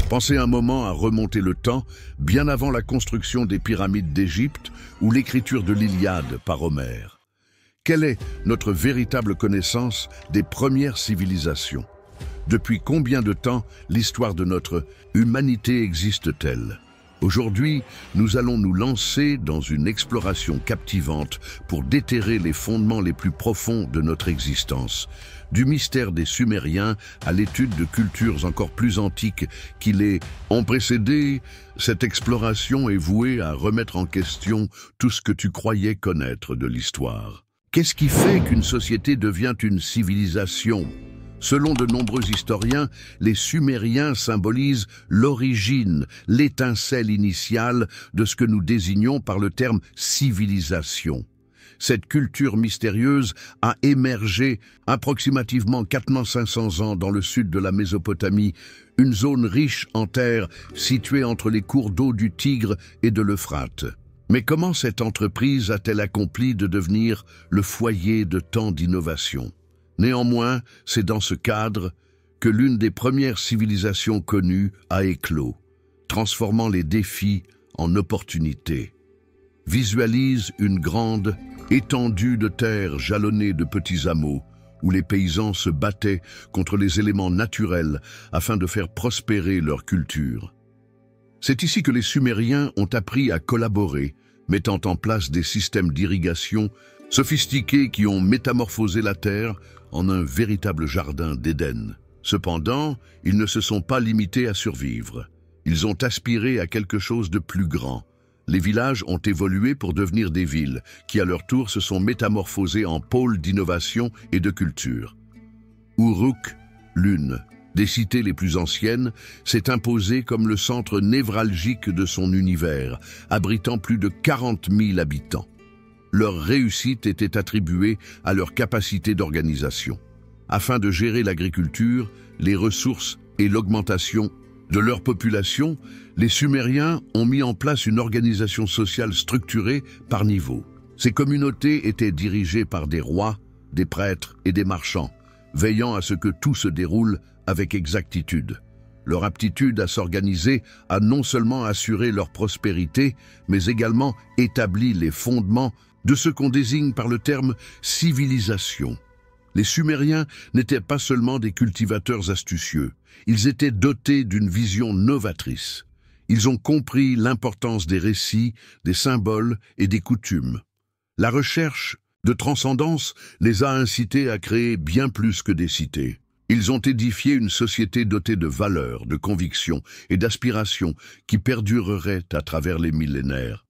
Pensez un moment à remonter le temps, bien avant la construction des pyramides d'Égypte ou l'écriture de l'Iliade par Homère. Quelle est notre véritable connaissance des premières civilisations? Depuis combien de temps l'histoire de notre humanité existe-t-elle? Aujourd'hui, nous allons nous lancer dans une exploration captivante pour déterrer les fondements les plus profonds de notre existence, du mystère des Sumériens à l'étude de cultures encore plus antiques qui les ont précédées. Cette exploration est vouée à remettre en question tout ce que tu croyais connaître de l'histoire. Qu'est-ce qui fait qu'une société devient une civilisation? Selon de nombreux historiens, les Sumériens symbolisent l'origine, l'étincelle initiale de ce que nous désignons par le terme civilisation. Cette culture mystérieuse a émergé approximativement 4500 ans dans le sud de la Mésopotamie, une zone riche en terre située entre les cours d'eau du Tigre et de l'Euphrate. Mais comment cette entreprise a-t-elle accompli de devenir le foyer de tant d'innovations? Néanmoins, c'est dans ce cadre que l'une des premières civilisations connues a éclos, transformant les défis en opportunités. Visualise une grande étendue de terre jalonnée de petits hameaux, où les paysans se battaient contre les éléments naturels afin de faire prospérer leur culture. C'est ici que les Sumériens ont appris à collaborer, mettant en place des systèmes d'irrigation sophistiqués qui ont métamorphosé la terre en un véritable jardin d'Éden. Cependant, ils ne se sont pas limités à survivre. Ils ont aspiré à quelque chose de plus grand. Les villages ont évolué pour devenir des villes, qui à leur tour se sont métamorphosées en pôles d'innovation et de culture. Uruk, l'une des cités les plus anciennes, s'est imposée comme le centre névralgique de son univers, abritant plus de 40 000 habitants. Leur réussite était attribuée à leur capacité d'organisation. Afin de gérer l'agriculture, les ressources et l'augmentation de leur population, les Sumériens ont mis en place une organisation sociale structurée par niveau. Ces communautés étaient dirigées par des rois, des prêtres et des marchands, veillant à ce que tout se déroule avec exactitude. Leur aptitude à s'organiser a non seulement assuré leur prospérité, mais également établi les fondements de ce qu'on désigne par le terme civilisation. Les Sumériens n'étaient pas seulement des cultivateurs astucieux, ils étaient dotés d'une vision novatrice. Ils ont compris l'importance des récits, des symboles et des coutumes. La recherche de transcendance les a incités à créer bien plus que des cités. Ils ont édifié une société dotée de valeurs, de convictions et d'aspirations qui perdureraient à travers les millénaires.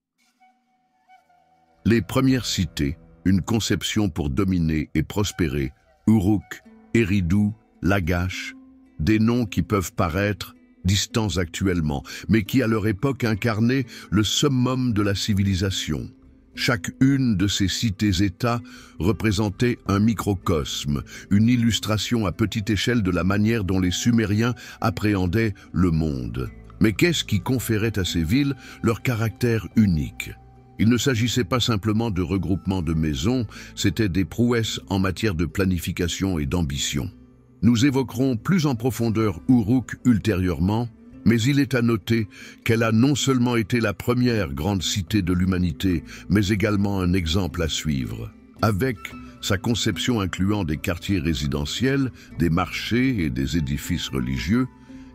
Les premières cités, une conception pour dominer et prospérer, Uruk, Eridu, Lagash, des noms qui peuvent paraître distants actuellement, mais qui à leur époque incarnaient le summum de la civilisation. Chaque une de ces cités-États représentait un microcosme, une illustration à petite échelle de la manière dont les Sumériens appréhendaient le monde. Mais qu'est-ce qui conférait à ces villes leur caractère unique? Il ne s'agissait pas simplement de regroupements de maisons, c'étaient des prouesses en matière de planification et d'ambition. Nous évoquerons plus en profondeur Uruk ultérieurement, mais il est à noter qu'elle a non seulement été la première grande cité de l'humanité, mais également un exemple à suivre. Avec sa conception incluant des quartiers résidentiels, des marchés et des édifices religieux,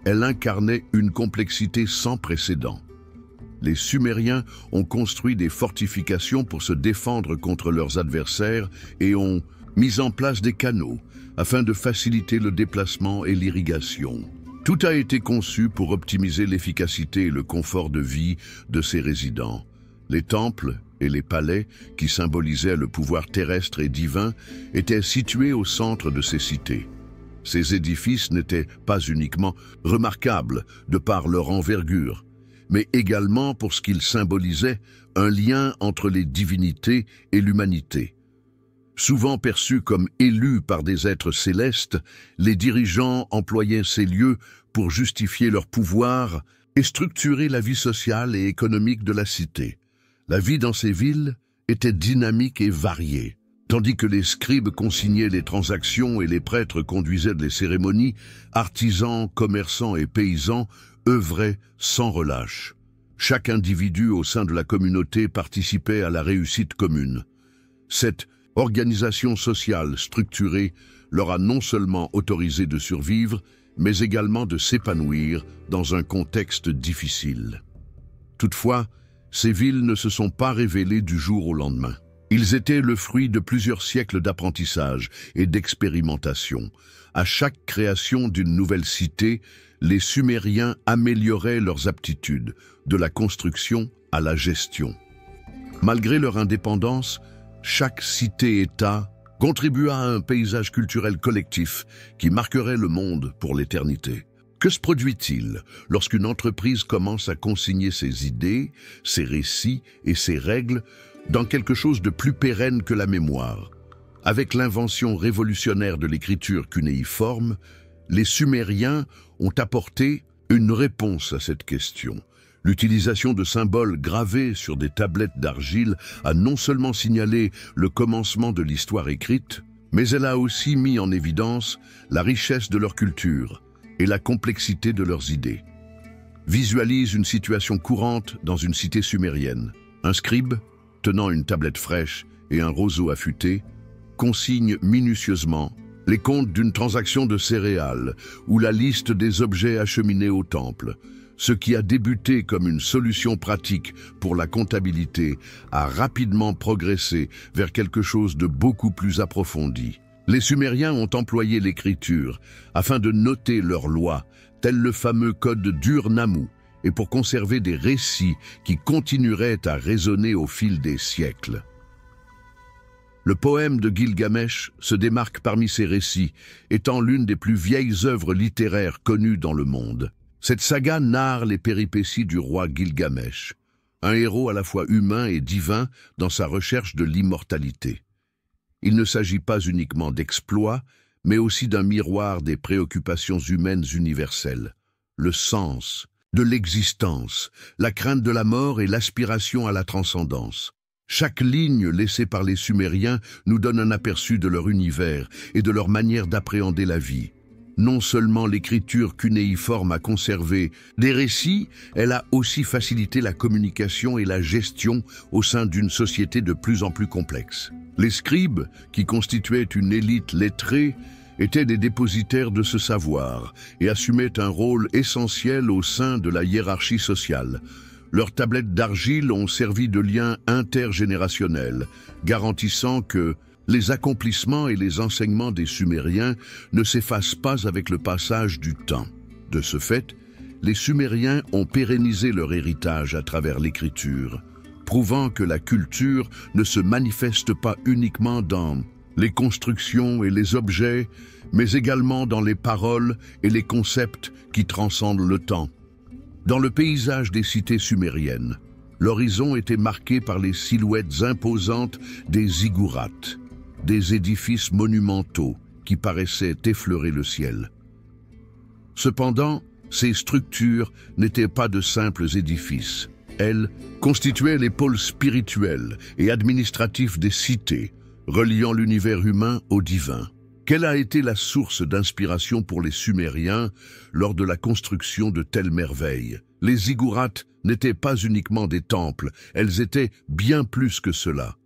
elle incarnait une complexité sans précédent. Les Sumériens ont construit des fortifications pour se défendre contre leurs adversaires et ont mis en place des canaux afin de faciliter le déplacement et l'irrigation. Tout a été conçu pour optimiser l'efficacité et le confort de vie de ses résidents. Les temples et les palais, qui symbolisaient le pouvoir terrestre et divin, étaient situés au centre de ces cités. Ces édifices n'étaient pas uniquement remarquables de par leur envergure, mais également pour ce qu'ils symbolisaient, un lien entre les divinités et l'humanité. Souvent perçus comme élus par des êtres célestes, les dirigeants employaient ces lieux pour justifier leur pouvoir et structurer la vie sociale et économique de la cité. La vie dans ces villes était dynamique et variée. Tandis que les scribes consignaient les transactions et les prêtres conduisaient les cérémonies, artisans, commerçants et paysans œuvraient sans relâche. Chaque individu au sein de la communauté participait à la réussite commune. Cette organisation sociale structurée leur a non seulement autorisé de survivre, mais également de s'épanouir dans un contexte difficile. Toutefois, ces villes ne se sont pas révélées du jour au lendemain. Ils étaient le fruit de plusieurs siècles d'apprentissage et d'expérimentation. À chaque création d'une nouvelle cité, les Sumériens amélioraient leurs aptitudes, de la construction à la gestion. Malgré leur indépendance, chaque cité-État contribua à un paysage culturel collectif qui marquerait le monde pour l'éternité. Que se produit-il lorsqu'une entreprise commence à consigner ses idées, ses récits et ses règles dans quelque chose de plus pérenne que la mémoire? Avec l'invention révolutionnaire de l'écriture cunéiforme, les Sumériens ont apporté une réponse à cette question. L'utilisation de symboles gravés sur des tablettes d'argile a non seulement signalé le commencement de l'histoire écrite, mais elle a aussi mis en évidence la richesse de leur culture et la complexité de leurs idées. Visualise une situation courante dans une cité sumérienne. Un scribe, tenant une tablette fraîche et un roseau affûté, consigne minutieusement les comptes d'une transaction de céréales ou la liste des objets acheminés au temple. Ce qui a débuté comme une solution pratique pour la comptabilité a rapidement progressé vers quelque chose de beaucoup plus approfondi. Les Sumériens ont employé l'écriture afin de noter leurs lois, tel le fameux code d'Ur-Nammu, et pour conserver des récits qui continueraient à résonner au fil des siècles. Le poème de Gilgamesh se démarque parmi ces récits, étant l'une des plus vieilles œuvres littéraires connues dans le monde. Cette saga narre les péripéties du roi Gilgamesh, un héros à la fois humain et divin dans sa recherche de l'immortalité. Il ne s'agit pas uniquement d'exploits, mais aussi d'un miroir des préoccupations humaines universelles. Le sens de l'existence, la crainte de la mort et l'aspiration à la transcendance. Chaque ligne laissée par les Sumériens nous donne un aperçu de leur univers et de leur manière d'appréhender la vie. Non seulement l'écriture cunéiforme a conservé des récits, elle a aussi facilité la communication et la gestion au sein d'une société de plus en plus complexe. Les scribes, qui constituaient une élite lettrée, étaient des dépositaires de ce savoir et assumaient un rôle essentiel au sein de la hiérarchie sociale. Leurs tablettes d'argile ont servi de lien intergénérationnel, garantissant que les accomplissements et les enseignements des Sumériens ne s'effacent pas avec le passage du temps. De ce fait, les Sumériens ont pérennisé leur héritage à travers l'écriture, prouvant que la culture ne se manifeste pas uniquement dans les constructions et les objets, mais également dans les paroles et les concepts qui transcendent le temps. Dans le paysage des cités sumériennes, l'horizon était marqué par les silhouettes imposantes des ziggourats, des édifices monumentaux qui paraissaient effleurer le ciel. Cependant, ces structures n'étaient pas de simples édifices. Elles constituaient les pôles spirituels et administratifs des cités, reliant l'univers humain au divin. Quelle a été la source d'inspiration pour les Sumériens lors de la construction de telles merveilles? Les ziggourats n'étaient pas uniquement des temples, elles étaient bien plus que cela.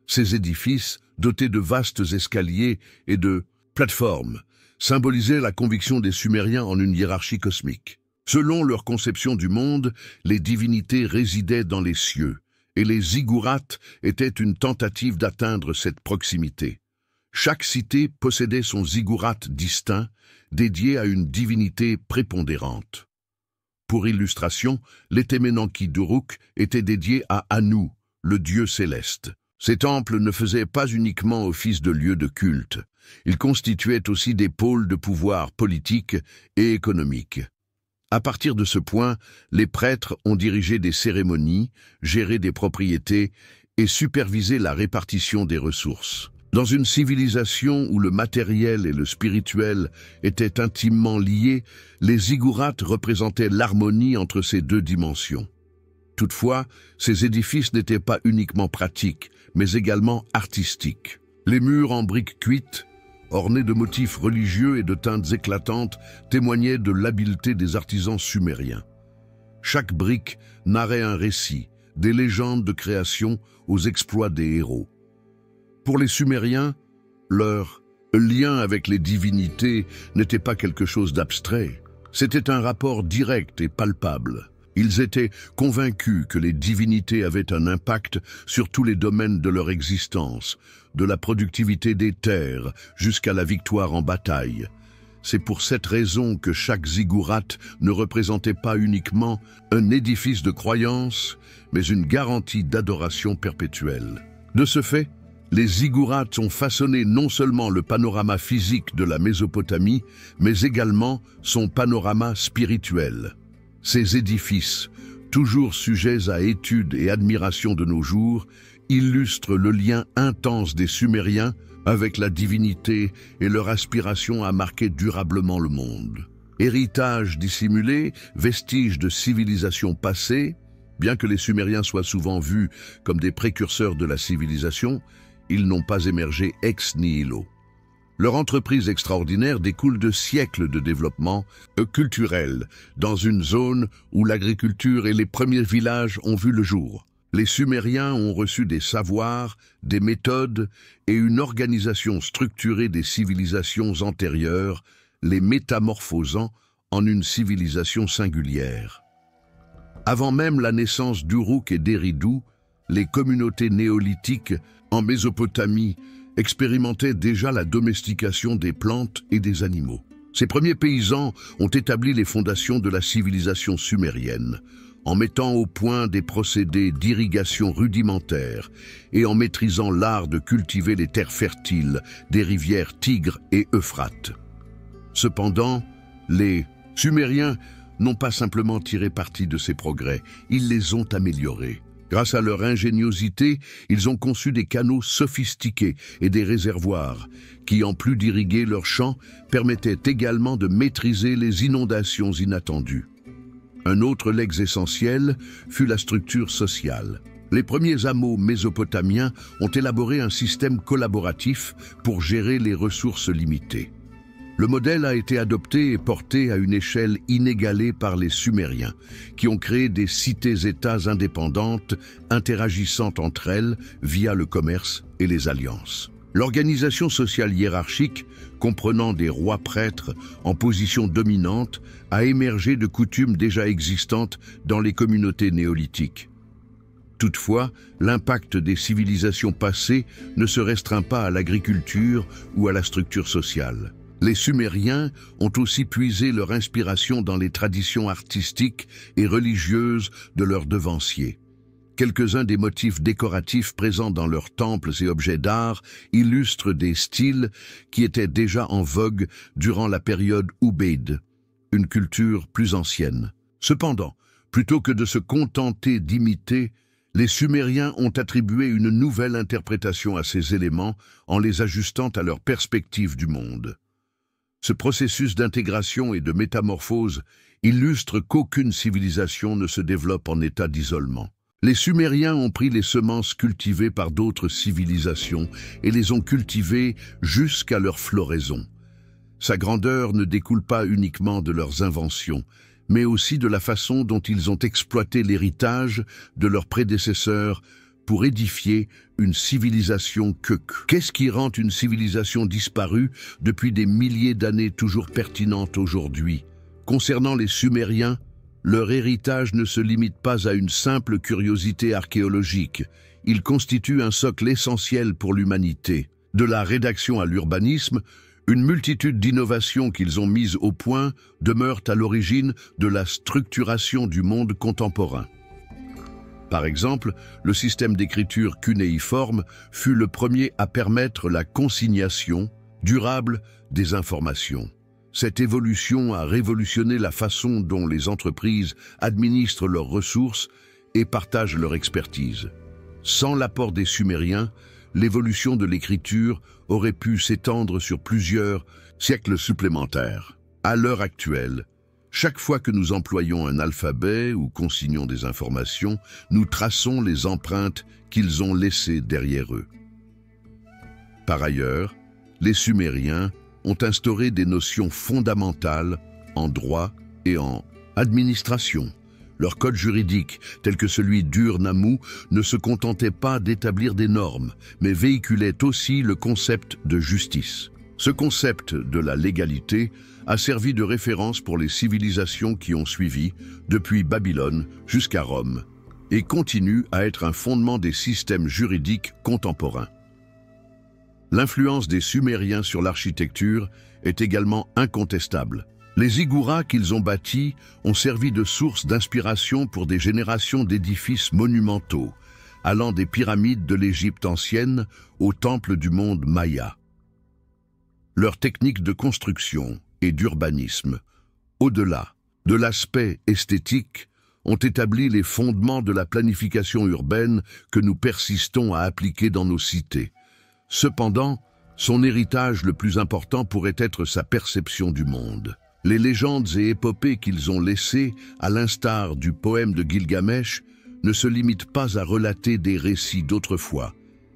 Ces édifices, dotés de vastes escaliers et de plateformes, symbolisaient la conviction des Sumériens en une hiérarchie cosmique. Selon leur conception du monde, les divinités résidaient dans les cieux, et les ziggourats étaient une tentative d'atteindre cette proximité. Chaque cité possédait son ziggurat distinct, dédié à une divinité prépondérante. Pour illustration, l'Etemenenki d'Uruk était dédié à Anu, le dieu céleste. Ces temples ne faisaient pas uniquement office de lieux de culte, ils constituaient aussi des pôles de pouvoir politique et économique. À partir de ce point, les prêtres ont dirigé des cérémonies, géré des propriétés et supervisé la répartition des ressources. Dans une civilisation où le matériel et le spirituel étaient intimement liés, les ziggourats représentaient l'harmonie entre ces deux dimensions. Toutefois, ces édifices n'étaient pas uniquement pratiques, mais également artistiques. Les murs en briques cuites, ornés de motifs religieux et de teintes éclatantes, témoignaient de l'habileté des artisans sumériens. Chaque brique narrait un récit, des légendes de création aux exploits des héros. Pour les Sumériens, leur lien avec les divinités n'était pas quelque chose d'abstrait. C'était un rapport direct et palpable. Ils étaient convaincus que les divinités avaient un impact sur tous les domaines de leur existence, de la productivité des terres jusqu'à la victoire en bataille. C'est pour cette raison que chaque ziggourate ne représentait pas uniquement un édifice de croyance, mais une garantie d'adoration perpétuelle. De ce fait, les ziggourates ont façonné non seulement le panorama physique de la Mésopotamie, mais également son panorama spirituel. Ces édifices, toujours sujets à étude et admiration de nos jours, illustrent le lien intense des Sumériens avec la divinité et leur aspiration à marquer durablement le monde. Héritage dissimulé, vestige de civilisations passées, bien que les Sumériens soient souvent vus comme des précurseurs de la civilisation, ils n'ont pas émergé ex nihilo. Leur entreprise extraordinaire découle de siècles de développement culturel dans une zone où l'agriculture et les premiers villages ont vu le jour. Les Sumériens ont reçu des savoirs, des méthodes et une organisation structurée des civilisations antérieures, les métamorphosant en une civilisation singulière. Avant même la naissance d'Uruk et d'Eridu, les communautés néolithiques en Mésopotamie expérimentaient déjà la domestication des plantes et des animaux. Ces premiers paysans ont établi les fondations de la civilisation sumérienne, en mettant au point des procédés d'irrigation rudimentaires et en maîtrisant l'art de cultiver les terres fertiles des rivières Tigre et Euphrate. Cependant, les Sumériens n'ont pas simplement tiré parti de ces progrès, ils les ont améliorés. Grâce à leur ingéniosité, ils ont conçu des canaux sophistiqués et des réservoirs qui, en plus d'irriguer leurs champs, permettaient également de maîtriser les inondations inattendues. Un autre legs essentiel fut la structure sociale. Les premiers hameaux mésopotamiens ont élaboré un système collaboratif pour gérer les ressources limitées. Le modèle a été adopté et porté à une échelle inégalée par les Sumériens, qui ont créé des cités-États indépendantes, interagissant entre elles via le commerce et les alliances. L'organisation sociale hiérarchique, comprenant des rois-prêtres en position dominante, a émergé de coutumes déjà existantes dans les communautés néolithiques. Toutefois, l'impact des civilisations passées ne se restreint pas à l'agriculture ou à la structure sociale. Les Sumériens ont aussi puisé leur inspiration dans les traditions artistiques et religieuses de leurs devanciers. Quelques-uns des motifs décoratifs présents dans leurs temples et objets d'art illustrent des styles qui étaient déjà en vogue durant la période Oubède, une culture plus ancienne. Cependant, plutôt que de se contenter d'imiter, les Sumériens ont attribué une nouvelle interprétation à ces éléments en les ajustant à leur perspective du monde. Ce processus d'intégration et de métamorphose illustre qu'aucune civilisation ne se développe en état d'isolement. Les Sumériens ont pris les semences cultivées par d'autres civilisations et les ont cultivées jusqu'à leur floraison. Sa grandeur ne découle pas uniquement de leurs inventions, mais aussi de la façon dont ils ont exploité l'héritage de leurs prédécesseurs pour édifier une civilisation Qu'est-ce qui rend une civilisation disparue depuis des milliers d'années toujours pertinente aujourd'hui? Concernant les Sumériens, leur héritage ne se limite pas à une simple curiosité archéologique. Il constitue un socle essentiel pour l'humanité. De la rédaction à l'urbanisme, une multitude d'innovations qu'ils ont mises au point demeurent à l'origine de la structuration du monde contemporain. Par exemple, le système d'écriture cunéiforme fut le premier à permettre la consignation durable des informations. Cette évolution a révolutionné la façon dont les entreprises administrent leurs ressources et partagent leur expertise. Sans l'apport des Sumériens, l'évolution de l'écriture aurait pu s'étendre sur plusieurs siècles supplémentaires. À l'heure actuelle, chaque fois que nous employons un alphabet ou consignons des informations, nous traçons les empreintes qu'ils ont laissées derrière eux. Par ailleurs, les Sumériens ont instauré des notions fondamentales en droit et en administration. Leur code juridique, tel que celui d'Ur-Nammu, ne se contentait pas d'établir des normes, mais véhiculait aussi le concept de justice. Ce concept de la légalité a servi de référence pour les civilisations qui ont suivi, depuis Babylone jusqu'à Rome, et continue à être un fondement des systèmes juridiques contemporains. L'influence des Sumériens sur l'architecture est également incontestable. Les ziggourats qu'ils ont bâtis ont servi de source d'inspiration pour des générations d'édifices monumentaux, allant des pyramides de l'Égypte ancienne aux temples du monde maya. Leurs techniques de construction et d'urbanisme, au-delà de l'aspect esthétique, ont établi les fondements de la planification urbaine que nous persistons à appliquer dans nos cités. Cependant, son héritage le plus important pourrait être sa perception du monde. Les légendes et épopées qu'ils ont laissées, à l'instar du poème de Gilgamesh, ne se limitent pas à relater des récits d'autrefois.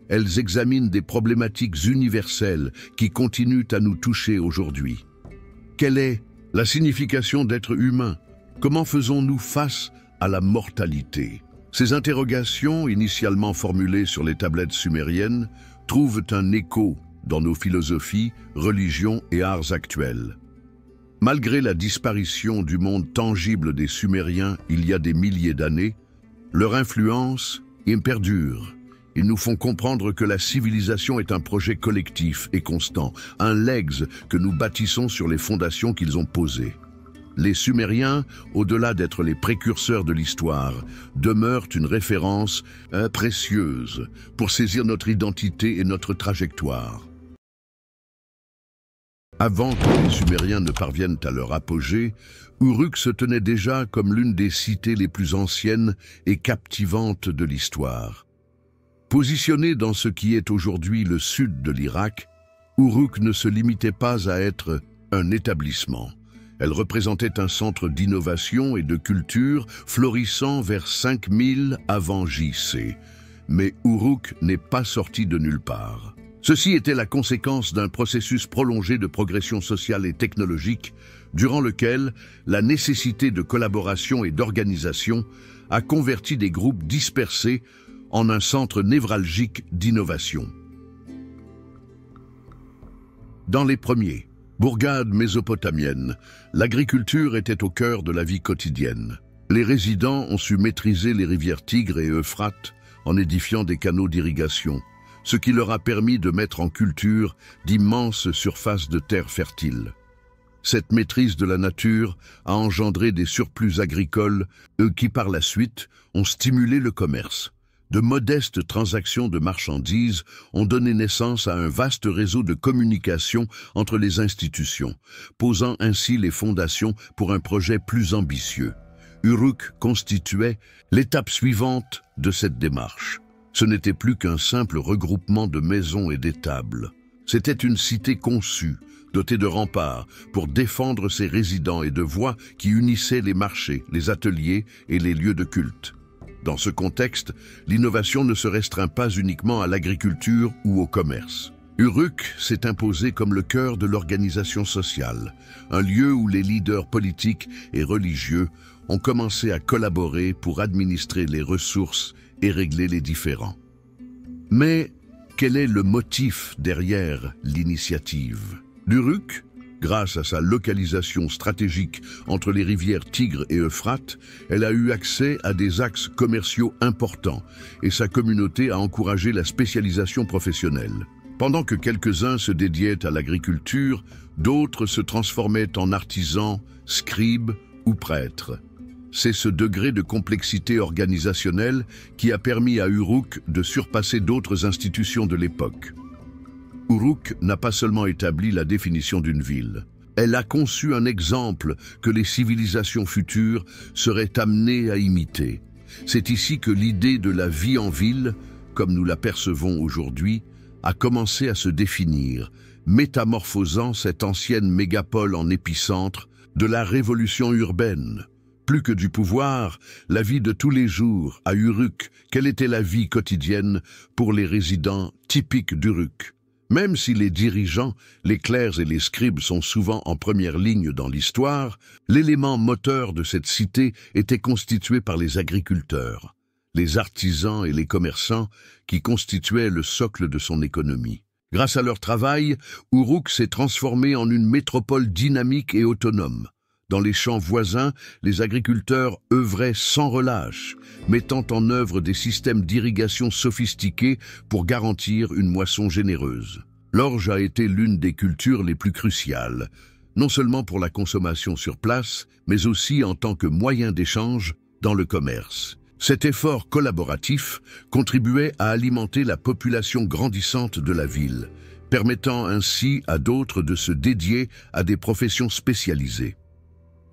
Elles examinent des problématiques universelles qui continuent à nous toucher aujourd'hui. Quelle est la signification d'être humain? Comment faisons-nous face à la mortalité? Ces interrogations, initialement formulées sur les tablettes sumériennes, trouvent un écho dans nos philosophies, religions et arts actuels. Malgré la disparition du monde tangible des Sumériens il y a des milliers d'années, leur influence perdure. Ils nous font comprendre que la civilisation est un projet collectif et constant, un legs que nous bâtissons sur les fondations qu'ils ont posées. Les Sumériens, au-delà d'être les précurseurs de l'histoire, demeurent une référence précieuse pour saisir notre identité et notre trajectoire. Avant que les Sumériens ne parviennent à leur apogée, Uruk se tenait déjà comme l'une des cités les plus anciennes et captivantes de l'histoire. Positionnée dans ce qui est aujourd'hui le sud de l'Irak, Uruk ne se limitait pas à être un établissement. Elle représentait un centre d'innovation et de culture florissant vers 5000 avant JC. Mais Uruk n'est pas sorti de nulle part. Ceci était la conséquence d'un processus prolongé de progression sociale et technologique, durant lequel la nécessité de collaboration et d'organisation a converti des groupes dispersés en un centre névralgique d'innovation. Dans les premiers bourgades mésopotamiennes, l'agriculture était au cœur de la vie quotidienne. Les résidents ont su maîtriser les rivières Tigre et Euphrate en édifiant des canaux d'irrigation, ce qui leur a permis de mettre en culture d'immenses surfaces de terres fertiles. Cette maîtrise de la nature a engendré des surplus agricoles, qui par la suite ont stimulé le commerce. De modestes transactions de marchandises ont donné naissance à un vaste réseau de communication entre les institutions, posant ainsi les fondations pour un projet plus ambitieux. Uruk constituait l'étape suivante de cette démarche. Ce n'était plus qu'un simple regroupement de maisons et d'étables. C'était une cité conçue, dotée de remparts, pour défendre ses résidents et de voies qui unissaient les marchés, les ateliers et les lieux de culte. Dans ce contexte, l'innovation ne se restreint pas uniquement à l'agriculture ou au commerce. Uruk s'est imposé comme le cœur de l'organisation sociale, un lieu où les leaders politiques et religieux ont commencé à collaborer pour administrer les ressources et régler les différends. Mais quel est le motif derrière l'initiative d'Uruk? Grâce à sa localisation stratégique entre les rivières Tigre et Euphrate, elle a eu accès à des axes commerciaux importants et sa communauté a encouragé la spécialisation professionnelle. Pendant que quelques-uns se dédiaient à l'agriculture, d'autres se transformaient en artisans, scribes ou prêtres. C'est ce degré de complexité organisationnelle qui a permis à Uruk de surpasser d'autres institutions de l'époque. Uruk n'a pas seulement établi la définition d'une ville. Elle a conçu un exemple que les civilisations futures seraient amenées à imiter. C'est ici que l'idée de la vie en ville, comme nous la percevons aujourd'hui, a commencé à se définir, métamorphosant cette ancienne mégapole en épicentre de la révolution urbaine. Plus que du pouvoir, la vie de tous les jours à Uruk, quelle était la vie quotidienne pour les résidents typiques d'Uruk? Même si les dirigeants, les clercs et les scribes sont souvent en première ligne dans l'histoire, l'élément moteur de cette cité était constitué par les agriculteurs, les artisans et les commerçants qui constituaient le socle de son économie. Grâce à leur travail, Uruk s'est transformé en une métropole dynamique et autonome. Dans les champs voisins, les agriculteurs œuvraient sans relâche, mettant en œuvre des systèmes d'irrigation sophistiqués pour garantir une moisson généreuse. L'orge a été l'une des cultures les plus cruciales, non seulement pour la consommation sur place, mais aussi en tant que moyen d'échange dans le commerce. Cet effort collaboratif contribuait à alimenter la population grandissante de la ville, permettant ainsi à d'autres de se dédier à des professions spécialisées.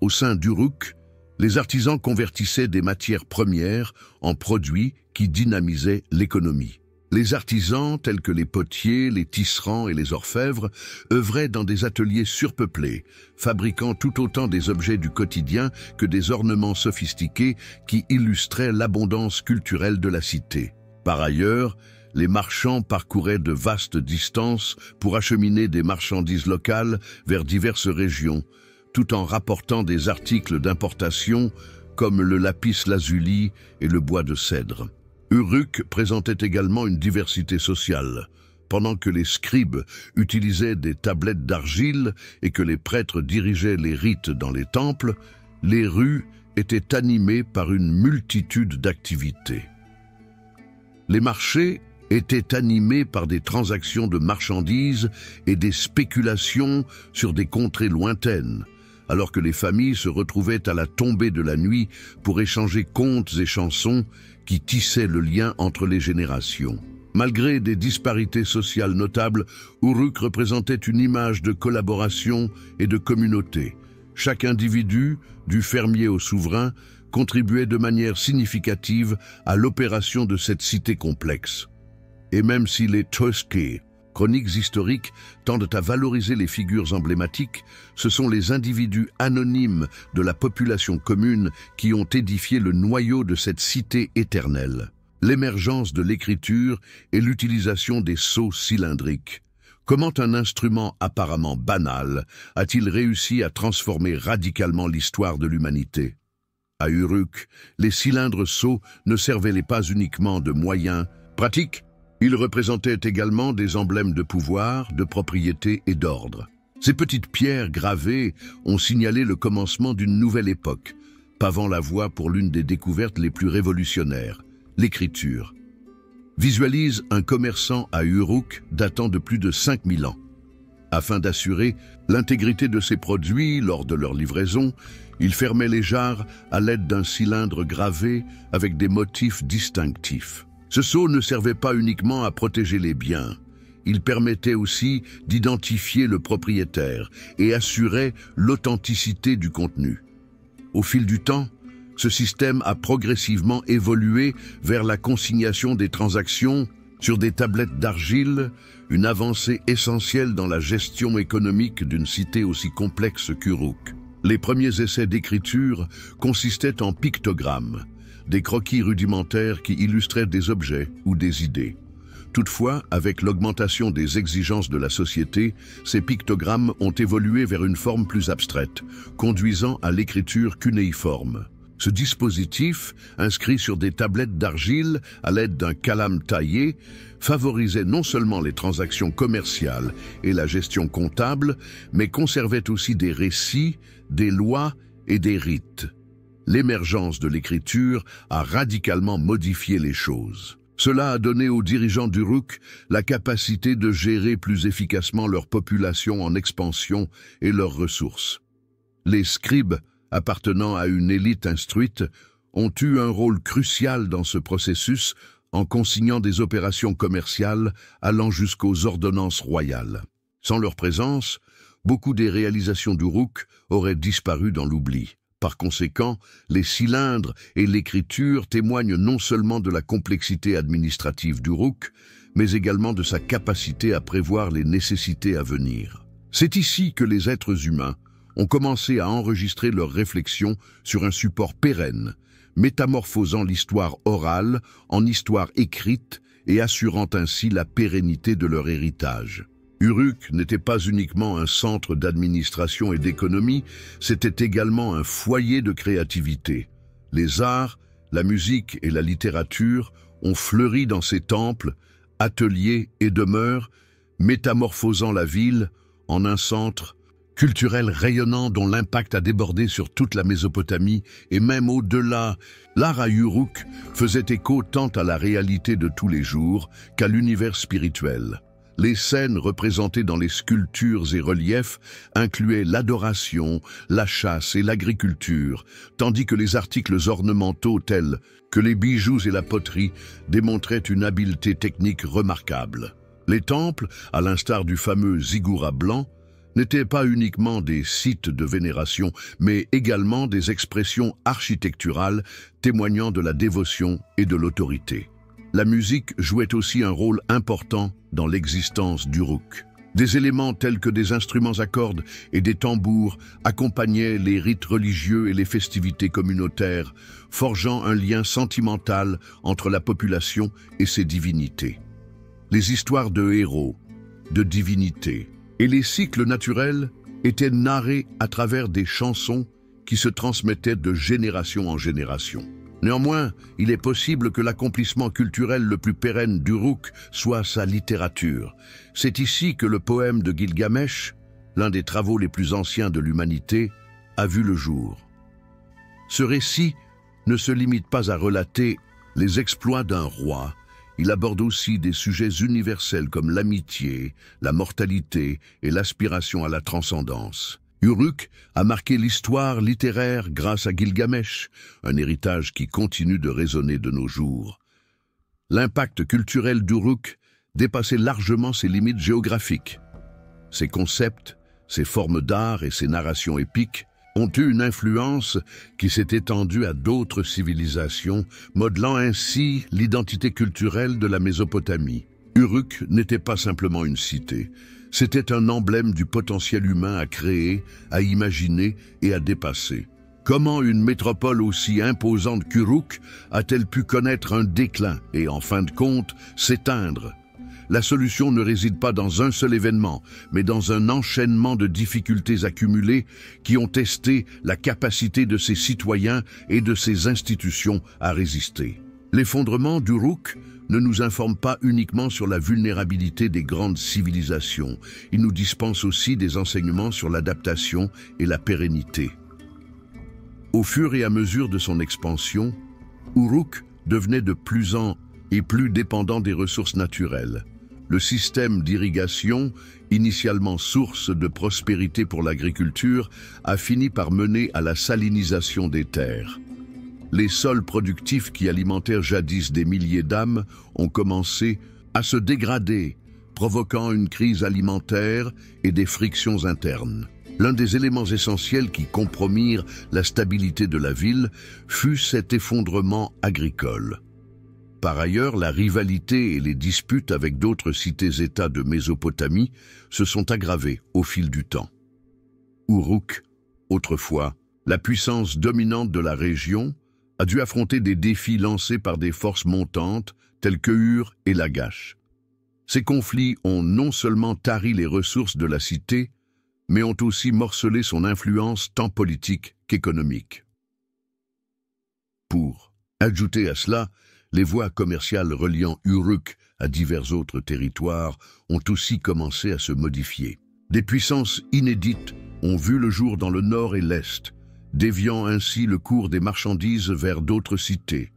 Au sein d'Uruk, les artisans convertissaient des matières premières en produits qui dynamisaient l'économie. Les artisans, tels que les potiers, les tisserands et les orfèvres, œuvraient dans des ateliers surpeuplés, fabriquant tout autant des objets du quotidien que des ornements sophistiqués qui illustraient l'abondance culturelle de la cité. Par ailleurs, les marchands parcouraient de vastes distances pour acheminer des marchandises locales vers diverses régions, tout en rapportant des articles d'importation comme le lapis lazuli et le bois de cèdre. Uruk présentait également une diversité sociale. Pendant que les scribes utilisaient des tablettes d'argile et que les prêtres dirigeaient les rites dans les temples, les rues étaient animées par une multitude d'activités. Les marchés étaient animés par des transactions de marchandises et des spéculations sur des contrées lointaines, alors que les familles se retrouvaient à la tombée de la nuit pour échanger contes et chansons qui tissaient le lien entre les générations. Malgré des disparités sociales notables, Uruk représentait une image de collaboration et de communauté. Chaque individu, du fermier au souverain, contribuait de manière significative à l'opération de cette cité complexe. Et même si les Toski, chroniques historiques, tendent à valoriser les figures emblématiques, ce sont les individus anonymes de la population commune qui ont édifié le noyau de cette cité éternelle. L'émergence de l'écriture et l'utilisation des sceaux cylindriques. Comment un instrument apparemment banal a-t-il réussi à transformer radicalement l'histoire de l'humanité? À Uruk, les cylindres sceaux ne servaient pas uniquement de moyens pratiques. Ils représentaient également des emblèmes de pouvoir, de propriété et d'ordre. Ces petites pierres gravées ont signalé le commencement d'une nouvelle époque, pavant la voie pour l'une des découvertes les plus révolutionnaires, l'écriture. Visualise un commerçant à Uruk datant de plus de 5000 ans. Afin d'assurer l'intégrité de ses produits lors de leur livraison, il fermait les jarres à l'aide d'un cylindre gravé avec des motifs distinctifs. Ce sceau ne servait pas uniquement à protéger les biens, il permettait aussi d'identifier le propriétaire et assurait l'authenticité du contenu. Au fil du temps, ce système a progressivement évolué vers la consignation des transactions sur des tablettes d'argile, une avancée essentielle dans la gestion économique d'une cité aussi complexe qu'Uruk. Les premiers essais d'écriture consistaient en pictogrammes, des croquis rudimentaires qui illustraient des objets ou des idées. Toutefois, avec l'augmentation des exigences de la société, ces pictogrammes ont évolué vers une forme plus abstraite, conduisant à l'écriture cunéiforme. Ce dispositif, inscrit sur des tablettes d'argile à l'aide d'un calame taillé, favorisait non seulement les transactions commerciales et la gestion comptable, mais conservait aussi des récits, des lois et des rites. L'émergence de l'écriture a radicalement modifié les choses. Cela a donné aux dirigeants d'Uruk la capacité de gérer plus efficacement leur population en expansion et leurs ressources. Les scribes, appartenant à une élite instruite, ont eu un rôle crucial dans ce processus en consignant des opérations commerciales allant jusqu'aux ordonnances royales. Sans leur présence, beaucoup des réalisations d'Uruk auraient disparu dans l'oubli. Par conséquent, les cylindres et l'écriture témoignent non seulement de la complexité administrative d'Uruk, mais également de sa capacité à prévoir les nécessités à venir. C'est ici que les êtres humains ont commencé à enregistrer leurs réflexions sur un support pérenne, métamorphosant l'histoire orale en histoire écrite et assurant ainsi la pérennité de leur héritage. Uruk n'était pas uniquement un centre d'administration et d'économie, c'était également un foyer de créativité. Les arts, la musique et la littérature ont fleuri dans ces temples, ateliers et demeures, métamorphosant la ville en un centre culturel rayonnant dont l'impact a débordé sur toute la Mésopotamie et même au-delà. L'art à Uruk faisait écho tant à la réalité de tous les jours qu'à l'univers spirituel. Les scènes représentées dans les sculptures et reliefs incluaient l'adoration, la chasse et l'agriculture, tandis que les articles ornementaux tels que les bijoux et la poterie démontraient une habileté technique remarquable. Les temples, à l'instar du fameux ziggoura blanc, n'étaient pas uniquement des sites de vénération, mais également des expressions architecturales témoignant de la dévotion et de l'autorité. La musique jouait aussi un rôle important dans l'existence d'Uruk. Des éléments tels que des instruments à cordes et des tambours accompagnaient les rites religieux et les festivités communautaires, forgeant un lien sentimental entre la population et ses divinités. Les histoires de héros, de divinités et les cycles naturels étaient narrés à travers des chansons qui se transmettaient de génération en génération. Néanmoins, il est possible que l'accomplissement culturel le plus pérenne d'Uruk soit sa littérature. C'est ici que le poème de Gilgamesh, l'un des travaux les plus anciens de l'humanité, a vu le jour. Ce récit ne se limite pas à relater les exploits d'un roi. Il aborde aussi des sujets universels comme l'amitié, la mortalité et l'aspiration à la transcendance. Uruk a marqué l'histoire littéraire grâce à Gilgamesh, un héritage qui continue de résonner de nos jours. L'impact culturel d'Uruk dépassait largement ses limites géographiques. Ses concepts, ses formes d'art et ses narrations épiques ont eu une influence qui s'est étendue à d'autres civilisations, modelant ainsi l'identité culturelle de la Mésopotamie. Uruk n'était pas simplement une cité, c'était un emblème du potentiel humain à créer, à imaginer et à dépasser. Comment une métropole aussi imposante qu'Uruk a-t-elle pu connaître un déclin et, en fin de compte, s'éteindre ? La solution ne réside pas dans un seul événement, mais dans un enchaînement de difficultés accumulées qui ont testé la capacité de ses citoyens et de ses institutions à résister. L'effondrement d'Uruk ne nous informe pas uniquement sur la vulnérabilité des grandes civilisations, il nous dispense aussi des enseignements sur l'adaptation et la pérennité. Au fur et à mesure de son expansion, Uruk devenait de plus en plus dépendant des ressources naturelles. Le système d'irrigation, initialement source de prospérité pour l'agriculture, a fini par mener à la salinisation des terres. Les sols productifs qui alimentèrent jadis des milliers d'âmes ont commencé à se dégrader, provoquant une crise alimentaire et des frictions internes. L'un des éléments essentiels qui compromirent la stabilité de la ville fut cet effondrement agricole. Par ailleurs, la rivalité et les disputes avec d'autres cités-États de Mésopotamie se sont aggravées au fil du temps. Uruk, autrefois, la puissance dominante de la région, a dû affronter des défis lancés par des forces montantes telles que Ur et Lagash. Ces conflits ont non seulement tari les ressources de la cité, mais ont aussi morcelé son influence tant politique qu'économique. Pour ajouter à cela, les voies commerciales reliant Uruk à divers autres territoires ont aussi commencé à se modifier. Des puissances inédites ont vu le jour dans le nord et l'est, déviant ainsi le cours des marchandises vers d'autres cités.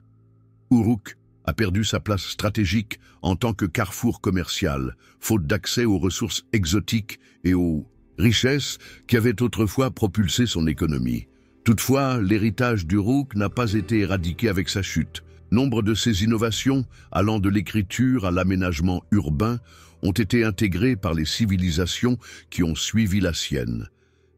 Uruk a perdu sa place stratégique en tant que carrefour commercial, faute d'accès aux ressources exotiques et aux richesses qui avaient autrefois propulsé son économie. Toutefois, l'héritage d'Uruk n'a pas été éradiqué avec sa chute. Nombre de ces innovations, allant de l'écriture à l'aménagement urbain, ont été intégrées par les civilisations qui ont suivi la sienne.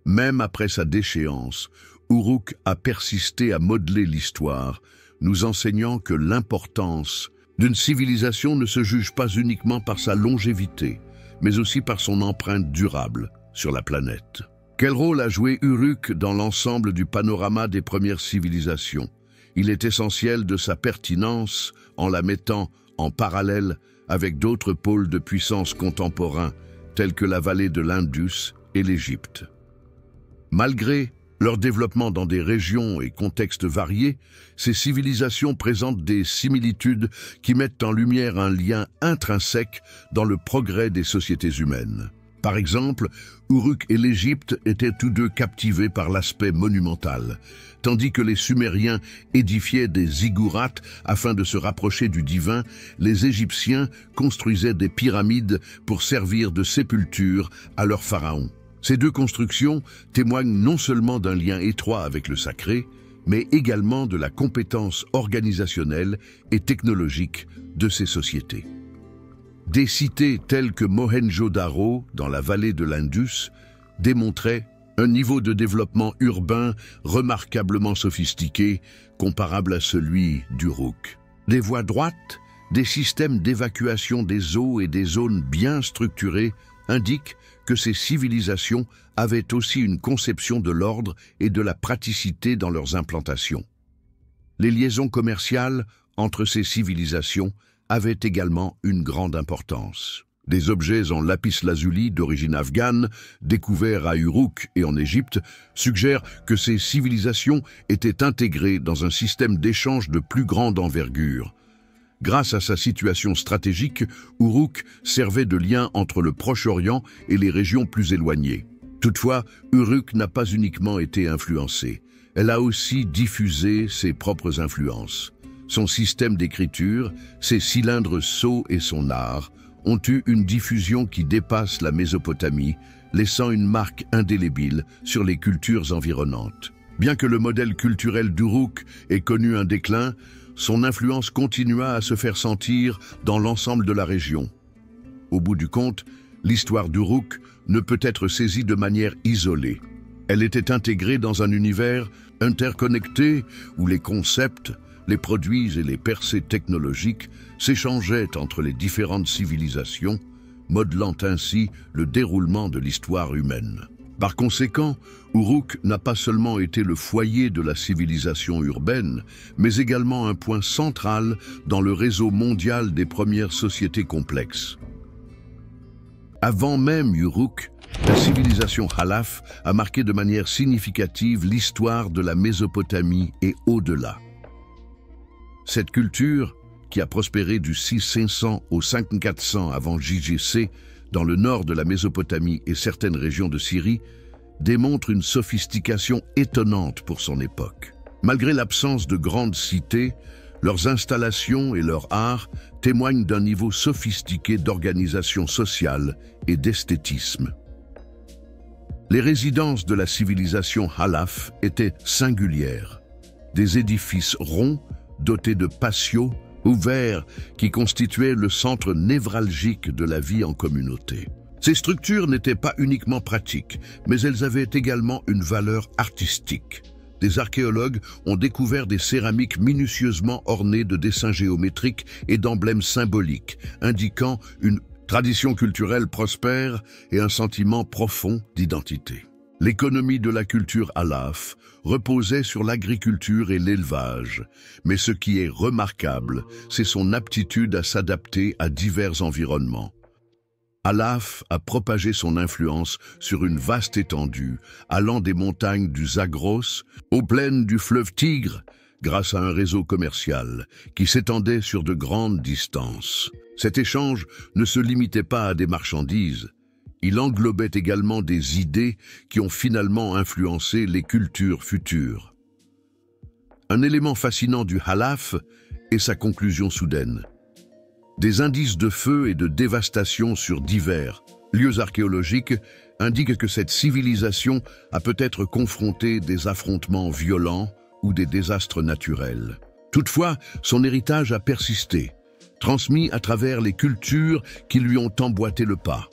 Même après sa déchéance, Uruk a persisté à modeler l'histoire, nous enseignant que l'importance d'une civilisation ne se juge pas uniquement par sa longévité, mais aussi par son empreinte durable sur la planète. Quel rôle a joué Uruk dans l'ensemble du panorama des premières civilisations ? Il est essentiel de sa pertinence en la mettant en parallèle avec d'autres pôles de puissance contemporains tels que la vallée de l'Indus et l'Égypte. Malgré leur développement dans des régions et contextes variés, ces civilisations présentent des similitudes qui mettent en lumière un lien intrinsèque dans le progrès des sociétés humaines. Par exemple, Uruk et l'Égypte étaient tous deux captivés par l'aspect monumental, tandis que les Sumériens édifiaient des ziggourats afin de se rapprocher du divin, les Égyptiens construisaient des pyramides pour servir de sépulture à leurs pharaons. Ces deux constructions témoignent non seulement d'un lien étroit avec le sacré, mais également de la compétence organisationnelle et technologique de ces sociétés. Des cités telles que Mohenjo-Daro, dans la vallée de l'Indus, démontraient un niveau de développement urbain remarquablement sophistiqué, comparable à celui d'Uruk. Des voies droites, des systèmes d'évacuation des eaux et des zones bien structurées indiquent que ces civilisations avaient aussi une conception de l'ordre et de la praticité dans leurs implantations. Les liaisons commerciales entre ces civilisations avaient également une grande importance. Des objets en lapis-lazuli d'origine afghane, découverts à Uruk et en Égypte, suggèrent que ces civilisations étaient intégrées dans un système d'échange de plus grande envergure. Grâce à sa situation stratégique, Uruk servait de lien entre le Proche-Orient et les régions plus éloignées. Toutefois, Uruk n'a pas uniquement été influencée. Elle a aussi diffusé ses propres influences. Son système d'écriture, ses cylindres sceaux et son art ont eu une diffusion qui dépasse la Mésopotamie, laissant une marque indélébile sur les cultures environnantes. Bien que le modèle culturel d'Uruk ait connu un déclin, son influence continua à se faire sentir dans l'ensemble de la région. Au bout du compte, l'histoire d'Uruk ne peut être saisie de manière isolée. Elle était intégrée dans un univers interconnecté où les concepts, les produits et les percées technologiques s'échangeaient entre les différentes civilisations, modelant ainsi le déroulement de l'histoire humaine. Par conséquent, Uruk n'a pas seulement été le foyer de la civilisation urbaine, mais également un point central dans le réseau mondial des premières sociétés complexes. Avant même Uruk, la civilisation Halaf a marqué de manière significative l'histoire de la Mésopotamie et au-delà. Cette culture, qui a prospéré du 6500 au 5400 avant JGC dans le nord de la Mésopotamie et certaines régions de Syrie, démontre une sophistication étonnante pour son époque. Malgré l'absence de grandes cités, leurs installations et leur art témoignent d'un niveau sophistiqué d'organisation sociale et d'esthétisme. Les résidences de la civilisation Halaf étaient singulières. Des édifices ronds, dotés de patios, ouverts, qui constituaient le centre névralgique de la vie en communauté. Ces structures n'étaient pas uniquement pratiques, mais elles avaient également une valeur artistique. Des archéologues ont découvert des céramiques minutieusement ornées de dessins géométriques et d'emblèmes symboliques, indiquant une tradition culturelle prospère et un sentiment profond d'identité. L'économie de la culture Halaf reposait sur l'agriculture et l'élevage, mais ce qui est remarquable, c'est son aptitude à s'adapter à divers environnements. Halaf a propagé son influence sur une vaste étendue, allant des montagnes du Zagros aux plaines du fleuve Tigre, grâce à un réseau commercial qui s'étendait sur de grandes distances. Cet échange ne se limitait pas à des marchandises. Il englobait également des idées qui ont finalement influencé les cultures futures. Un élément fascinant du Halaf est sa conclusion soudaine. Des indices de feu et de dévastation sur divers lieux archéologiques indiquent que cette civilisation a peut-être confronté des affrontements violents ou des désastres naturels. Toutefois, son héritage a persisté, transmis à travers les cultures qui lui ont emboîté le pas.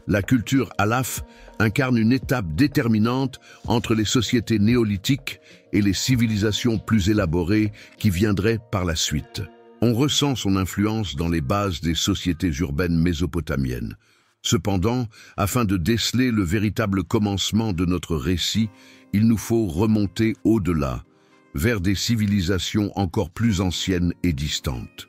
La culture Halaf incarne une étape déterminante entre les sociétés néolithiques et les civilisations plus élaborées qui viendraient par la suite. On ressent son influence dans les bases des sociétés urbaines mésopotamiennes. Cependant, afin de déceler le véritable commencement de notre récit, il nous faut remonter au-delà, vers des civilisations encore plus anciennes et distantes.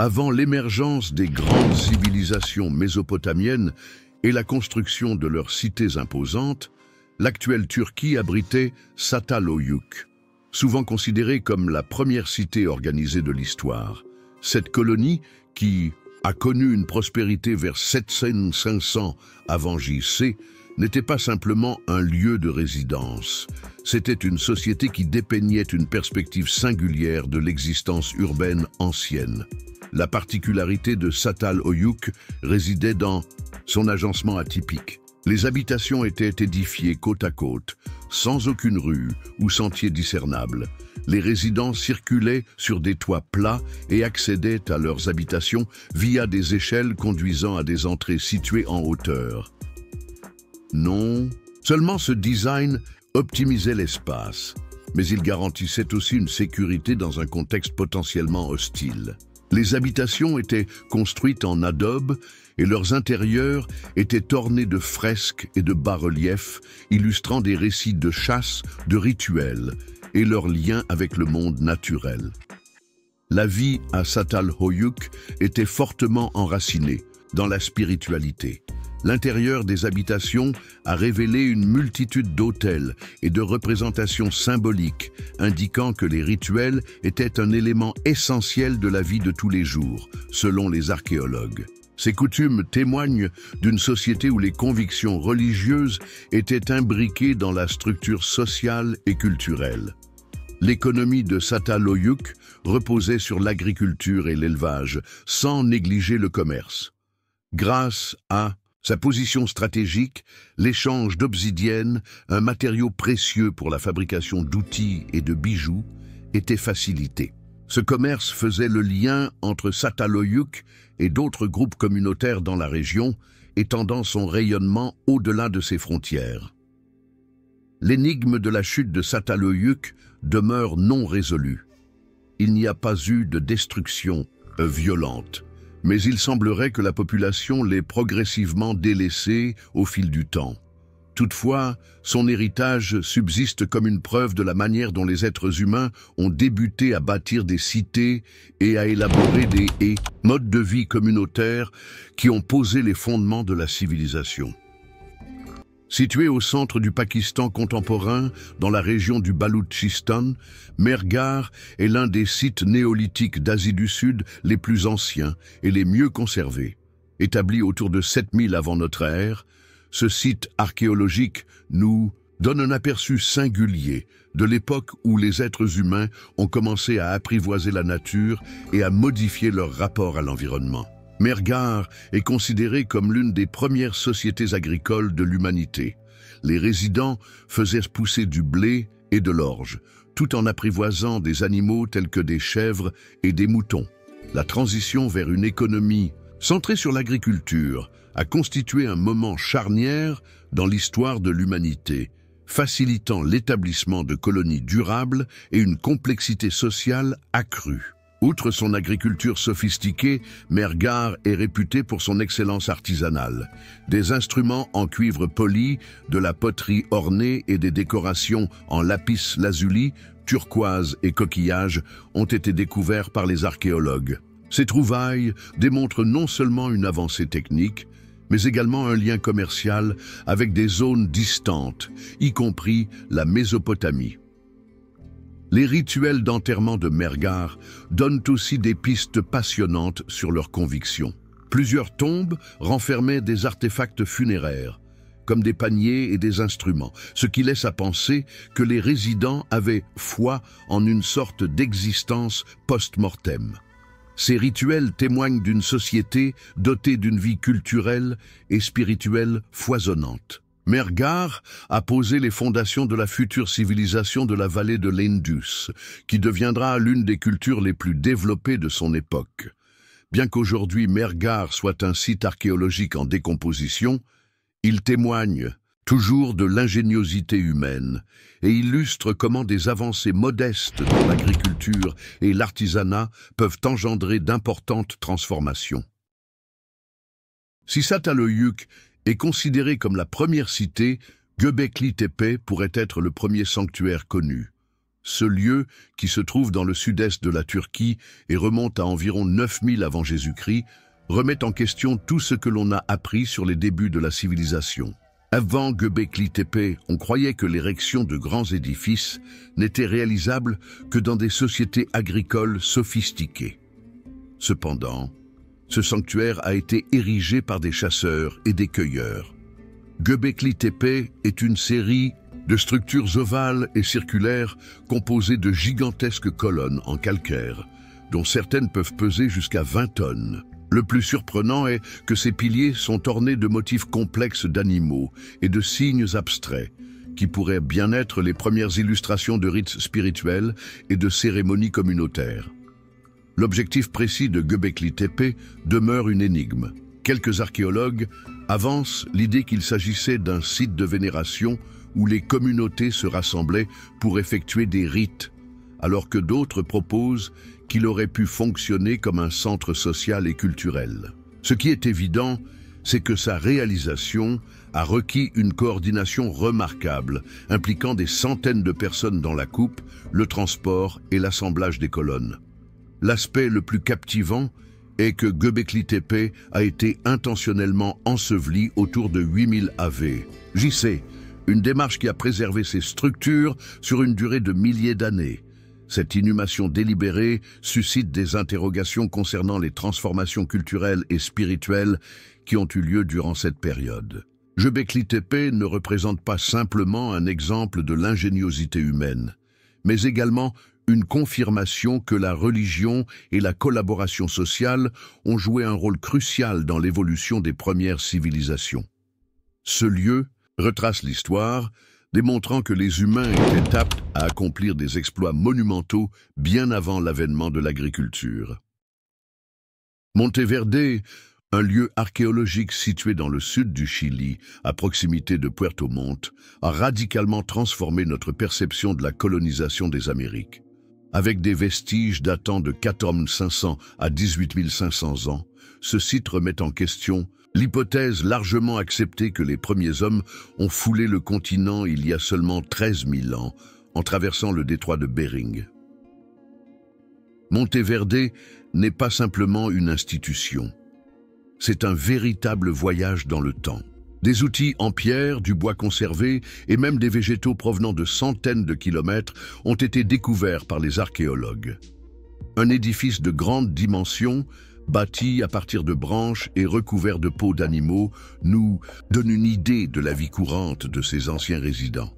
Avant l'émergence des grandes civilisations mésopotamiennes et la construction de leurs cités imposantes, l'actuelle Turquie abritait Çatalhöyük, souvent considérée comme la première cité organisée de l'histoire. Cette colonie, qui a connu une prospérité vers 700-500 avant JC, n'était pas simplement un lieu de résidence. C'était une société qui dépeignait une perspective singulière de l'existence urbaine ancienne. La particularité de Çatalhöyük résidait dans son agencement atypique. Les habitations étaient édifiées côte à côte, sans aucune rue ou sentier discernable. Les résidents circulaient sur des toits plats et accédaient à leurs habitations via des échelles conduisant à des entrées situées en hauteur. Non, seulement ce design optimisait l'espace, mais il garantissait aussi une sécurité dans un contexte potentiellement hostile. Les habitations étaient construites en adobe et leurs intérieurs étaient ornés de fresques et de bas-reliefs illustrant des récits de chasse, de rituels et leurs liens avec le monde naturel. La vie à Çatalhöyük était fortement enracinée dans la spiritualité. L'intérieur des habitations a révélé une multitude d'autels et de représentations symboliques, indiquant que les rituels étaient un élément essentiel de la vie de tous les jours, selon les archéologues. Ces coutumes témoignent d'une société où les convictions religieuses étaient imbriquées dans la structure sociale et culturelle. L'économie de Çatalhöyük reposait sur l'agriculture et l'élevage, sans négliger le commerce. Grâce à sa position stratégique, l'échange d'obsidienne, un matériau précieux pour la fabrication d'outils et de bijoux, était facilité. Ce commerce faisait le lien entre Çatalhöyük et d'autres groupes communautaires dans la région, étendant son rayonnement au-delà de ses frontières. L'énigme de la chute de Çatalhöyük demeure non résolue. Il n'y a pas eu de destruction violente, mais il semblerait que la population l'ait progressivement délaissé au fil du temps. Toutefois, son héritage subsiste comme une preuve de la manière dont les êtres humains ont débuté à bâtir des cités et à élaborer des modes de vie communautaires qui ont posé les fondements de la civilisation. Situé au centre du Pakistan contemporain, dans la région du Baloutchistan, Mehrgarh est l'un des sites néolithiques d'Asie du Sud les plus anciens et les mieux conservés. Établi autour de 7000 avant notre ère, ce site archéologique nous donne un aperçu singulier de l'époque où les êtres humains ont commencé à apprivoiser la nature et à modifier leur rapport à l'environnement. Mehrgarh est considérée comme l'une des premières sociétés agricoles de l'humanité. Les résidents faisaient pousser du blé et de l'orge, tout en apprivoisant des animaux tels que des chèvres et des moutons. La transition vers une économie centrée sur l'agriculture a constitué un moment charnière dans l'histoire de l'humanité, facilitant l'établissement de colonies durables et une complexité sociale accrue. Outre son agriculture sophistiquée, Mehrgarh est réputé pour son excellence artisanale. Des instruments en cuivre poli, de la poterie ornée et des décorations en lapis lazuli, turquoise et coquillage ont été découverts par les archéologues. Ces trouvailles démontrent non seulement une avancée technique, mais également un lien commercial avec des zones distantes, y compris la Mésopotamie. Les rituels d'enterrement de Mehrgarh donnent aussi des pistes passionnantes sur leurs convictions. Plusieurs tombes renfermaient des artefacts funéraires, comme des paniers et des instruments, ce qui laisse à penser que les résidents avaient foi en une sorte d'existence post-mortem. Ces rituels témoignent d'une société dotée d'une vie culturelle et spirituelle foisonnante. Mehrgarh a posé les fondations de la future civilisation de la vallée de l'Indus, qui deviendra l'une des cultures les plus développées de son époque. Bien qu'aujourd'hui Mehrgarh soit un site archéologique en décomposition, il témoigne toujours de l'ingéniosité humaine et illustre comment des avancées modestes dans l'agriculture et l'artisanat peuvent engendrer d'importantes transformations. Si Çatalhöyük est considéré comme la première cité, Göbekli Tepe pourrait être le premier sanctuaire connu. Ce lieu, qui se trouve dans le sud-est de la Turquie et remonte à environ 9000 avant Jésus-Christ, remet en question tout ce que l'on a appris sur les débuts de la civilisation. Avant Göbekli Tepe, on croyait que l'érection de grands édifices n'était réalisable que dans des sociétés agricoles sophistiquées. Cependant, ce sanctuaire a été érigé par des chasseurs et des cueilleurs. Göbekli Tepe est une série de structures ovales et circulaires composées de gigantesques colonnes en calcaire, dont certaines peuvent peser jusqu'à 20 tonnes. Le plus surprenant est que ces piliers sont ornés de motifs complexes d'animaux et de signes abstraits, qui pourraient bien être les premières illustrations de rites spirituels et de cérémonies communautaires. L'objectif précis de Göbekli Tepe demeure une énigme. Quelques archéologues avancent l'idée qu'il s'agissait d'un site de vénération où les communautés se rassemblaient pour effectuer des rites, alors que d'autres proposent qu'il aurait pu fonctionner comme un centre social et culturel. Ce qui est évident, c'est que sa réalisation a requis une coordination remarquable, impliquant des centaines de personnes dans la coupe, le transport et l'assemblage des colonnes. L'aspect le plus captivant est que Göbekli Tepe a été intentionnellement enseveli autour de 8000 AV. JC, une démarche qui a préservé ces structures sur une durée de milliers d'années. Cette inhumation délibérée suscite des interrogations concernant les transformations culturelles et spirituelles qui ont eu lieu durant cette période. Göbekli Tepe ne représente pas simplement un exemple de l'ingéniosité humaine, mais également une confirmation que la religion et la collaboration sociale ont joué un rôle crucial dans l'évolution des premières civilisations. Ce lieu retrace l'histoire, démontrant que les humains étaient aptes à accomplir des exploits monumentaux bien avant l'avènement de l'agriculture. Monteverde, un lieu archéologique situé dans le sud du Chili, à proximité de Puerto Montt, a radicalement transformé notre perception de la colonisation des Amériques. Avec des vestiges datant de 14500 à 18500 ans, ce site remet en question l'hypothèse largement acceptée que les premiers hommes ont foulé le continent il y a seulement 13 000 ans, en traversant le détroit de Bering. Monteverde n'est pas simplement une institution. C'est un véritable voyage dans le temps. Des outils en pierre, du bois conservé et même des végétaux provenant de centaines de kilomètres ont été découverts par les archéologues. Un édifice de grande dimension, bâti à partir de branches et recouvert de peaux d'animaux, nous donne une idée de la vie courante de ces anciens résidents.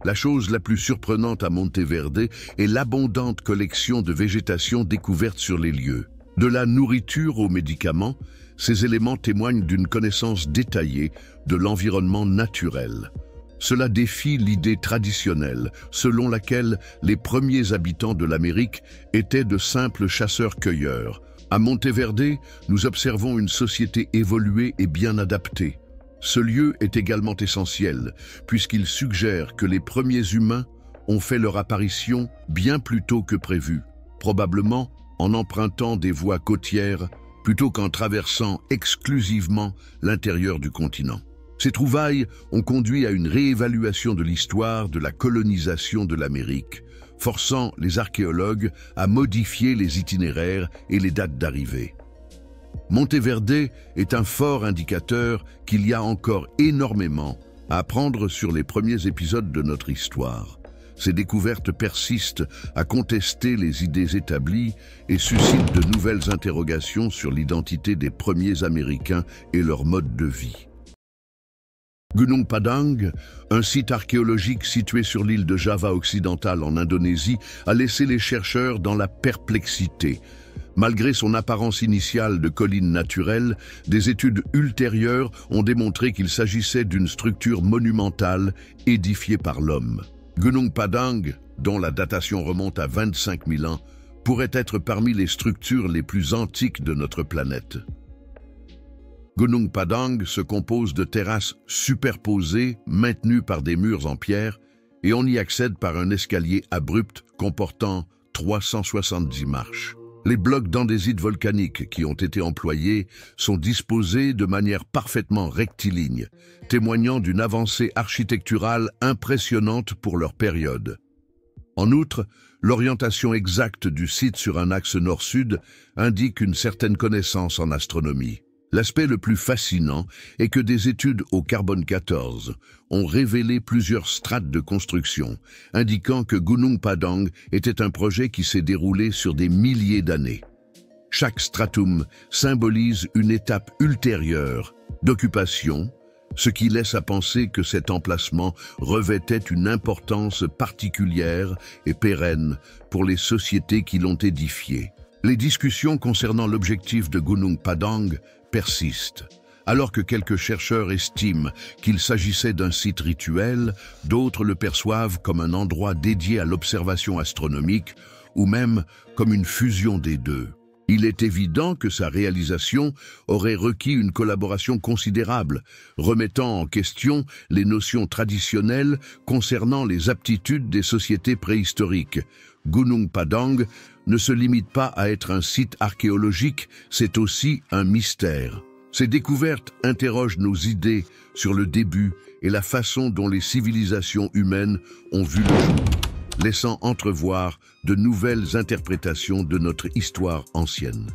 La chose la plus surprenante à Monteverde est l'abondante collection de végétation découverte sur les lieux. De la nourriture aux médicaments, ces éléments témoignent d'une connaissance détaillée de l'environnement naturel. Cela défie l'idée traditionnelle selon laquelle les premiers habitants de l'Amérique étaient de simples chasseurs-cueilleurs. À Monteverde, nous observons une société évoluée et bien adaptée. Ce lieu est également essentiel, puisqu'il suggère que les premiers humains ont fait leur apparition bien plus tôt que prévu, probablement en empruntant des voies côtières plutôt qu'en traversant exclusivement l'intérieur du continent. Ces trouvailles ont conduit à une réévaluation de l'histoire de la colonisation de l'Amérique, forçant les archéologues à modifier les itinéraires et les dates d'arrivée. Monteverde est un fort indicateur qu'il y a encore énormément à apprendre sur les premiers épisodes de notre histoire. Ces découvertes persistent à contester les idées établies et suscitent de nouvelles interrogations sur l'identité des premiers Américains et leur mode de vie. Gunung Padang, un site archéologique situé sur l'île de Java occidentale en Indonésie, a laissé les chercheurs dans la perplexité. Malgré son apparence initiale de colline naturelle, des études ultérieures ont démontré qu'il s'agissait d'une structure monumentale édifiée par l'homme. Gunung Padang, dont la datation remonte à 25 000 ans, pourrait être parmi les structures les plus antiques de notre planète. Gunung Padang se compose de terrasses superposées, maintenues par des murs en pierre, et on y accède par un escalier abrupt comportant 370 marches. Les blocs d'andésite volcanique qui ont été employés sont disposés de manière parfaitement rectiligne, témoignant d'une avancée architecturale impressionnante pour leur période. En outre, l'orientation exacte du site sur un axe nord-sud indique une certaine connaissance en astronomie. L'aspect le plus fascinant est que des études au carbone 14 ont révélé plusieurs strates de construction, indiquant que Gunung Padang était un projet qui s'est déroulé sur des milliers d'années. Chaque stratum symbolise une étape ultérieure d'occupation, ce qui laisse à penser que cet emplacement revêtait une importance particulière et pérenne pour les sociétés qui l'ont édifié. Les discussions concernant l'objectif de Gunung Padang persistent. Alors que quelques chercheurs estiment qu'il s'agissait d'un site rituel, d'autres le perçoivent comme un endroit dédié à l'observation astronomique ou même comme une fusion des deux. Il est évident que sa réalisation aurait requis une collaboration considérable, remettant en question les notions traditionnelles concernant les aptitudes des sociétés préhistoriques. Gunung Padang ne se limite pas à être un site archéologique, c'est aussi un mystère. Ces découvertes interrogent nos idées sur le début et la façon dont les civilisations humaines ont vu le jour, laissant entrevoir de nouvelles interprétations de notre histoire ancienne.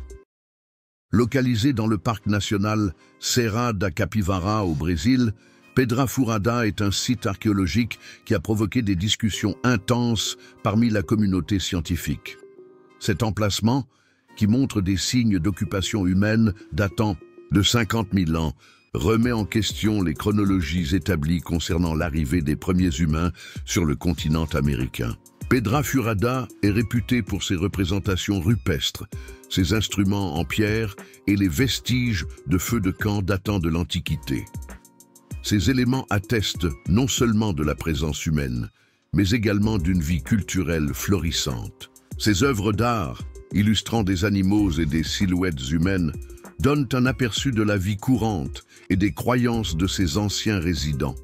Localisé dans le parc national Serra da Capivara au Brésil, Pedra Furada est un site archéologique qui a provoqué des discussions intenses parmi la communauté scientifique. Cet emplacement, qui montre des signes d'occupation humaine datant de 50 000 ans, remet en question les chronologies établies concernant l'arrivée des premiers humains sur le continent américain. Pedra Furada est réputé pour ses représentations rupestres, ses instruments en pierre et les vestiges de feux de camp datant de l'Antiquité. Ces éléments attestent non seulement de la présence humaine, mais également d'une vie culturelle florissante. Ces œuvres d'art, illustrant des animaux et des silhouettes humaines, donnent un aperçu de la vie courante et des croyances de ces anciens résidents.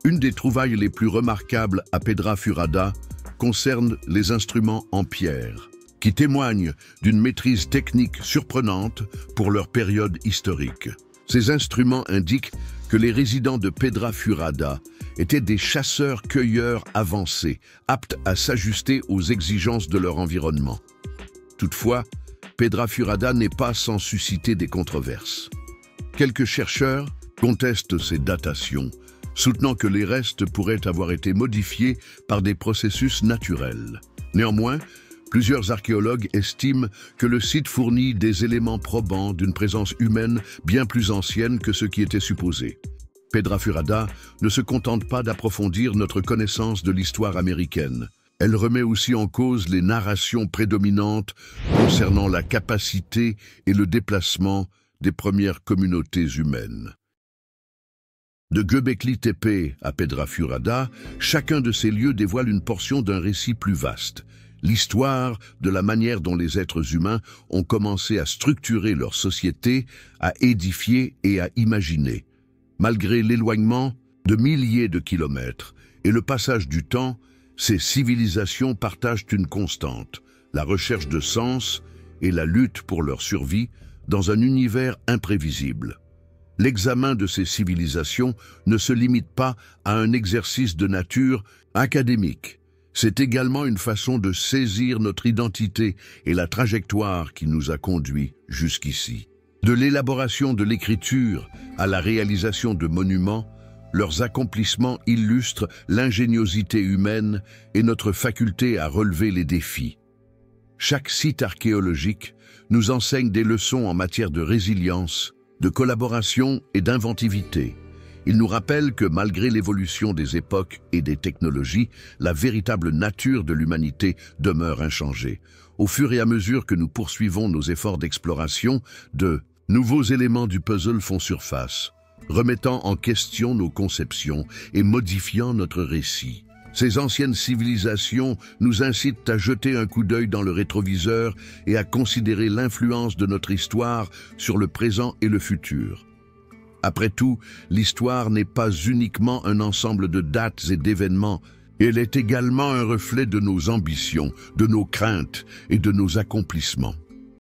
Une des trouvailles les plus remarquables à Pedra Furada concerne les instruments en pierre, qui témoignent d'une maîtrise technique surprenante pour leur période historique. Ces instruments indiquent que les résidents de Pedra Furada étaient des chasseurs-cueilleurs avancés, aptes à s'ajuster aux exigences de leur environnement. Toutefois, Pedra Furada n'est pas sans susciter des controverses. Quelques chercheurs contestent ces datations, soutenant que les restes pourraient avoir été modifiés par des processus naturels. Néanmoins, plusieurs archéologues estiment que le site fournit des éléments probants d'une présence humaine bien plus ancienne que ce qui était supposé. Pedra Furada ne se contente pas d'approfondir notre connaissance de l'histoire américaine. Elle remet aussi en cause les narrations prédominantes concernant la capacité et le déplacement des premières communautés humaines. De Göbekli Tepe à Pedra Furada, chacun de ces lieux dévoile une portion d'un récit plus vaste, l'histoire de la manière dont les êtres humains ont commencé à structurer leur société, à édifier et à imaginer. Malgré l'éloignement de milliers de kilomètres et le passage du temps, ces civilisations partagent une constante, la recherche de sens et la lutte pour leur survie dans un univers imprévisible. L'examen de ces civilisations ne se limite pas à un exercice de nature académique. C'est également une façon de saisir notre identité et la trajectoire qui nous a conduits jusqu'ici. De l'élaboration de l'écriture à la réalisation de monuments, leurs accomplissements illustrent l'ingéniosité humaine et notre faculté à relever les défis. Chaque site archéologique nous enseigne des leçons en matière de résilience, de collaboration et d'inventivité. Il nous rappelle que malgré l'évolution des époques et des technologies, la véritable nature de l'humanité demeure inchangée. Au fur et à mesure que nous poursuivons nos efforts d'exploration, de nouveaux éléments du puzzle font surface, remettant en question nos conceptions et modifiant notre récit. Ces anciennes civilisations nous incitent à jeter un coup d'œil dans le rétroviseur et à considérer l'influence de notre histoire sur le présent et le futur. Après tout, l'histoire n'est pas uniquement un ensemble de dates et d'événements, elle est également un reflet de nos ambitions, de nos craintes et de nos accomplissements.